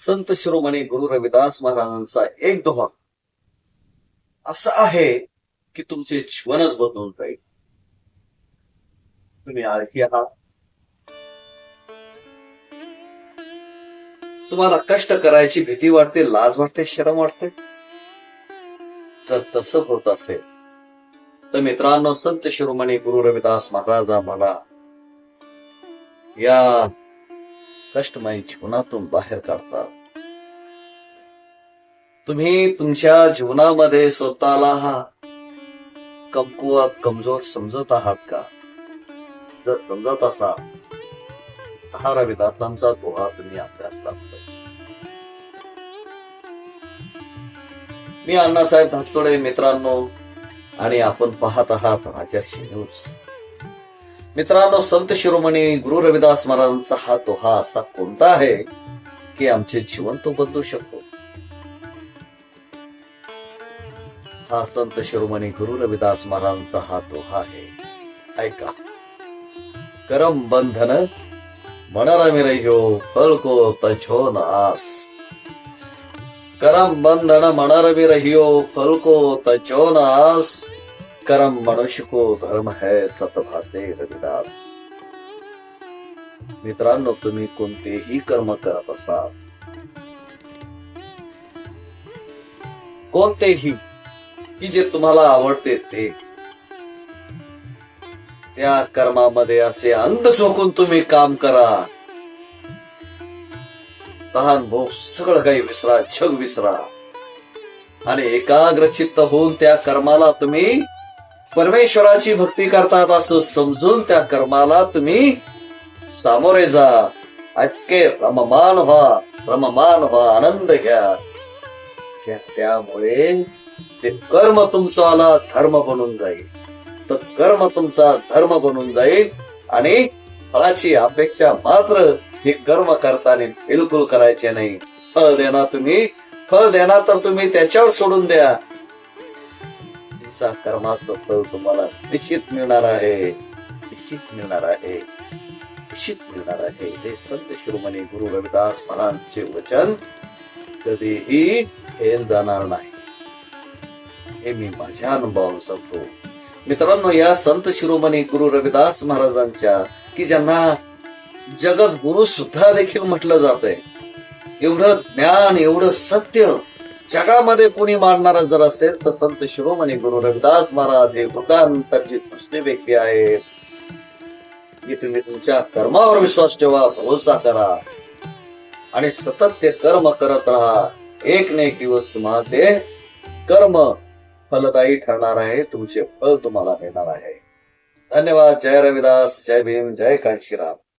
संत शिरोमणी गुरु रविदास महाराजांचा एक दोहा असा आहे की तुमचे जीवनच बदलून जाईल. तुम्ही आळशी आहात, तुम्हाला कष्ट करायची भीती वाटते, लाज वाटते, शरम वाटते. जर तसं होत असेल तर मित्रांनो, संत शिरोमणी गुरु रविदास महाराज आम्हाला या कष्टमय जीवनातून बाहेर काढतात. तुम्ही तुमच्या जीवनामध्ये स्वतःला कमकुवत, कमजोर समजत आहात का? जर समजत असाल, हा रविदासांचा दोहा तुम्ही अभ्यासला पाहिजे. मी अण्णासाहेब धाकतोडे मित्रांनो, आणि आपण पाहत आहात राजर्षी न्यूज. मित्रांनो, संत शिरोमणी गुरु रविदास महाराजांचा हा दोहा असा कोणता आहे की आमचे जीवन तो बदलू शकतो. हा संत शिरोमणी गुरु रविदास महाराजांचा हा दोहा आहे. ऐका. करम बंधन मनर मिरह्यो फल को तछो न आस. करम बंधन मनर मिरह्यो फल को तछो न आस. कर्म मनुष्य को धर्म है सतभासे रविदास. मित्रांनो, तुम्ही कोणतेही कर्म करत असाल, कोणतेही की जे तुम्हाला आवडते ते, त्या कर्मामध्ये असे अंध झोकून तुम्ही काम करा. तहान भूक सगळं काही विसरा, जग विसरा, आणि एकाग्रचित्त होऊन त्या कर्माला तुम्ही परमेश्वराची भक्ती करतात असं समजून त्या कर्माला तुम्ही सामोरे जा. अटके रममान व्हा, रममान व्हा, आनंद घ्या. त्यामुळे ते कर्म तुमचा धर्म बनून जाईल. तर कर्म तुमचा धर्म बनून जाईल, आणि फळाची अपेक्षा मात्र हे कर्म करताना बिलकुल करायचे नाही. फळ देणार तर तुम्ही त्याच्यावर सोडून द्या. कर्माचं फळ तुम्हाला निश्चित मिळणार आहे, निश्चित मिळणार आहे, निश्चित मिळणार आहे. हे संत शिरोमणी गुरु रविदास महाराजांचे वचन कधीही फेल जाणार नाही, हे मी माझ्या अनुभवावरून सांगतो. मित्रांनो, या संत शिरोमणी गुरु रविदास महाराजांच्या, की ज्यांना जगत गुरु सुद्धा देखील म्हटलं जातंय, एवढं ज्ञान, एवढं सत्य जगामध्ये कोणी मानणारा जर असेल तर संत शिरोमणी गुरु रविदास महाराज हे बुद्धांतरची दुसरी व्यक्ती आहेत. की तुम्ही तुमच्या कर्मावर विश्वास ठेवा, भरोसा करा, आणि सतत ते कर्म करत राहा. एक ना एक दिवस तुम्हाला ते कर्म फलदायी ठरणार आहे, तुमचे फळ तुम्हाला मिळणार आहे. धन्यवाद. जय रविदास, जय भीम, जय काशीराम.